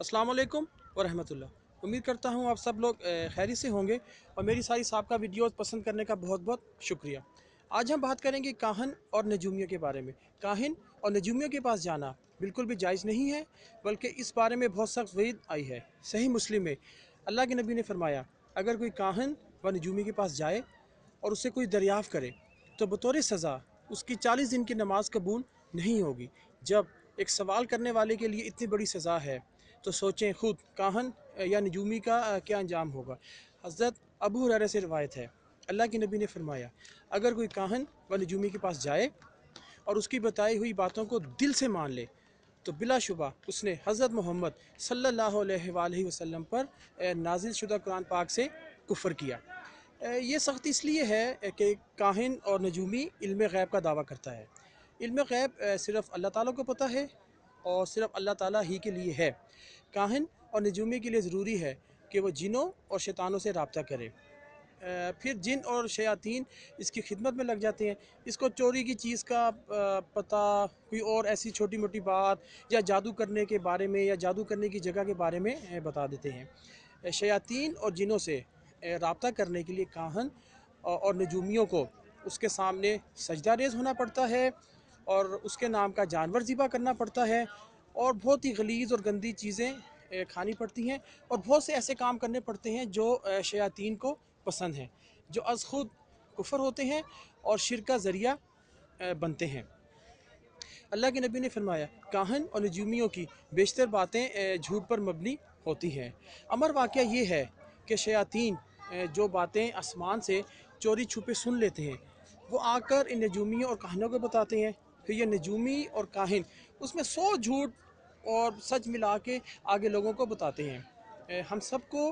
अस्सलाम वालेकुम वरहमतुल्लाह। उम्मीद करता हूँ आप सब लोग खैरियत से होंगे और मेरी सारी साबका वीडियोस पसंद करने का बहुत बहुत शुक्रिया। आज हम बात करेंगे काहन और नजूमियों के बारे में। काहिन और नजूमियों के पास जाना बिल्कुल भी जायज़ नहीं है, बल्कि इस बारे में बहुत सख्त वईद आई है। सही मुस्लिम में अल्लाह के नबी ने फरमाया, अगर कोई काहन व नजूमी के पास जाए और उससे कोई दरियाफ़्त करे तो बतौर सज़ा उसकी 40 दिन की नमाज कबूल नहीं होगी। जब एक सवाल करने वाले के लिए इतनी बड़ी सज़ा है तो सोचें खुद काहन या नजूमी का क्या अंजाम होगा। हज़रत अबू हुरैरा से रिवायत है, अल्लाह के नबी ने फरमाया, अगर कोई काहन व नजूमी के पास जाए और उसकी बताई हुई बातों को दिल से मान ले तो बिलाशुबा उसने हज़रत मोहम्मद सल्लल्लाहु अलैहि वसल्लम पर नाजिल शुदा कुरान पाक से कुफ़र किया। ये सख्त इसलिए है कि काहिन और नजूमी इल्म गैब का दावा करता है। इल्म गैब सिर्फ़ अल्लाह ताला को पता है और सिर्फ़ अल्लाह ताला ही के लिए है। काहिन और नजूमी के लिए ज़रूरी है कि वो जिनों और शैतानों से रब्ता करे। फिर जिन और शयातीन इसकी खिदमत में लग जाते हैं। इसको चोरी की चीज़ का पता, कोई और ऐसी छोटी मोटी बात या जादू करने के बारे में या जादू करने की जगह के बारे में बता देते हैं। शयातीन और जिनों से रब्ता करने के लिए काहन और नजूमियों को उसके सामने सजदा रेज़ होना पड़ता है और उसके नाम का जानवर ज़िबा करना पड़ता है और बहुत ही गलीज़ और गंदी चीज़ें खानी पड़ती हैं और बहुत से ऐसे काम करने पड़ते हैं जो शयातीन को पसंद हैं, जो अज़ खुद कुफ़र होते हैं और शिर्क का ज़रिया बनते हैं। अल्लाह के नबी ने फरमाया, काहन और नजूमियों की बेशतर बातें झूठ पर मबनी होती हैं। अमर वाक़या ये है कि शयातीन जो बातें आसमान से चोरी छुपे सुन लेते हैं, वो आकर इन नजूमियों और काहिनों को बताते हैं। फिर ये नजूमी और काहिन उसमें 100 झूठ और सच मिला के आगे लोगों को बताते हैं। हम सबको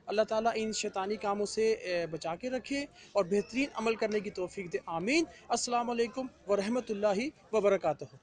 अल्लाह ताला इन शैतानी कामों से बचा के रखे और बेहतरीन अमल करने की तौफीक दे। आमीन। अस्सलाम वालेकुम व रहमतुल्लाहि व बरकातहू।